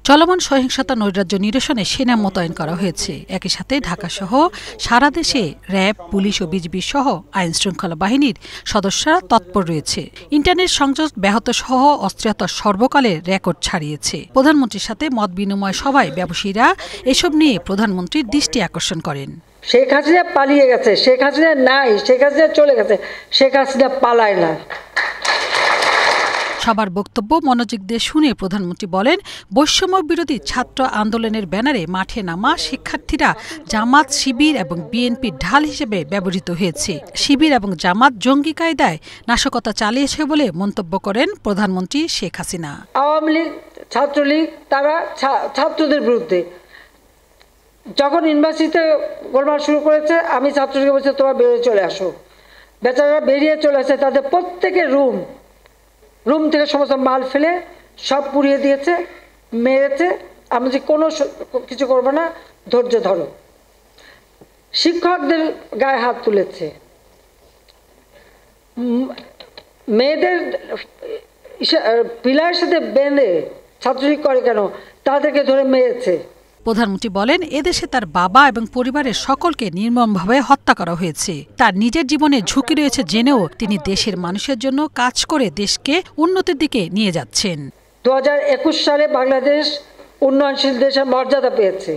চলমান সহিংসতা নৈরাজ্য নিরসনে সেনা মোতায়েন করা হয়েছে। একই সাথে ঢাকাসহ সারা দেশে র্যাব, পুলিশ ও বিজিবি সহ আইন শৃঙ্খলা বাহিনীর সদস্যরা তৎপর রয়েছে। ইন্টারনেট সংযোগ ব্যাহত সহ অস্থিরতা সর্বকালের রেকর্ড ছাড়িয়েছে। প্রধানমন্ত্রীর সাথে মত বিনিময় সভায় ব্যবসায়ীরা এসব নিয়ে প্রধানমন্ত্রীর দৃষ্টি আকর্ষণ করেন। শেখ হাসিনা পালিয়ে গেছে, শেখ হাসিনা নাই, শেখ হাসিনা চলে গেছে, শেখ হাসিনা পালায় না। সবার বক্তব্য মনোযোগ দিয়ে শুনে প্রধানমন্ত্রী বলেন, বৈষম্য বিরোধী ছাত্র আন্দোলনের ব্যানারে মাঠে নামা শিক্ষার্থীরা জামাত, শিবির এবং বিএনপির ঢাল হিসেবে ব্যবহৃত হয়েছে। শিবির এবং জামাত জঙ্গি কায়দায় নাশকতা চালিয়েছে বলে মন্তব্য করেন প্রধানমন্ত্রী শেখ হাসিনা। আওয়ামী লীগ, ছাত্রলীগ তারা ছাত্রদের বিরুদ্ধে যখন ইউনিভার্সিটিতে গোলমাল শুরু করেছে, আমি ছাত্রলীগকে বলছি তোমরা বেরিয়ে চলে আসো। বেচারারা বেরিয়ে চলে আসে, তাদের প্রত্যেকের রুম থেকে সমস্ত মাল ফেলে সব পুড়িয়ে দিয়েছে, মেরেছে। আমি যে কোনো কিছু করবো না, ধৈর্য ধরো। শিক্ষকদের গায়ে হাত তুলেছে, মেয়েদের পিলারের সাথে বেঁধে ছাত্রলীগ করে কেন তাদেরকে ধরে মেরেছে। প্রধানমন্ত্রী বলেন, এদেশে তার বাবা এবং পরিবারের সকলকে নির্মমভাবে হত্যা করা হয়েছে। তার নিজের জীবনে ঝুঁকি রয়েছে জেনেও তিনি দেশের মানুষের জন্য কাজ করে দেশকে উন্নতির দিকে নিয়ে যাচ্ছেন। 2021 সালে বাংলাদেশ উন্নয়নশীল দেশের মর্যাদা পেয়েছে।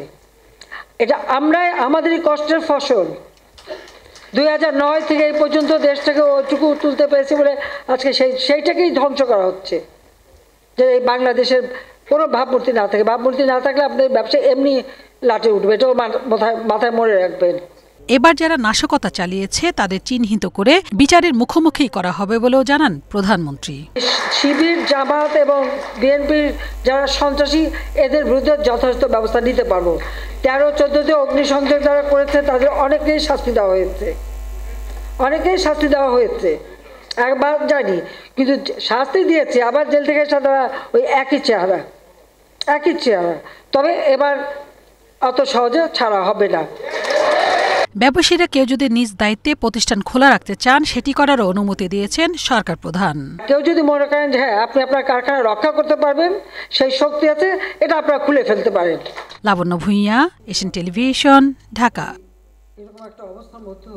এটা আমরাই আমাদেরই কষ্টের ফসল। 2009 থেকে এই পর্যন্ত দেশটাকে ওইটুকু তুলতে পেরেছি বলে আজকে সেইটাকেই ধ্বংস করা হচ্ছে। যে এই বাংলাদেশের কোনো ভাবমূর্তি না থাকে, ভাবমূর্তি না থাকলে আপনাদের ব্যবসা এমনি লাটে উঠবে, এটাও মাথায় মনে রাখবেন। এবার যারা নাশকতা চালিয়েছে তাদের চিহ্নিত করে বিচারের মুখোমুখি করা হবে বলেও জানান প্রধানমন্ত্রী। শিবির, জামাত এবং বিএনপির যারা সন্ত্রাসী, এদের বিরুদ্ধে যথাযথ ব্যবস্থা নিতে পারবো। 13-14 অগ্নিসংযোগ যারা করেছে তাদের অনেকেই শাস্তি দেওয়া হয়েছে, একবার জানি, কিন্তু শাস্তি দিয়েছে, আবার জেল থেকে তারা ওই একই চেহারা। তবে এবার অত সহজে ছাড়া হবে না। ব্যবসায়ীরা কেউ যদি নিজ দায়িত্বে প্রতিষ্ঠান খোলা রাখতে চান, সেটি করার অনুমতি দিয়েছেন সরকার প্রধান। কেউ যদি মনে করেন যে হ্যাঁ আপনি আপনার কারখানা রক্ষা করতে পারবেন, সেই শক্তি আছে, এটা আপনারা খুলে ফেলতে পারেন। লাবণ্য ভূঁইয়া, এশিয়ান টেলিভিশন, ঢাকা। এরকম একটা অবস্থার মধ্যে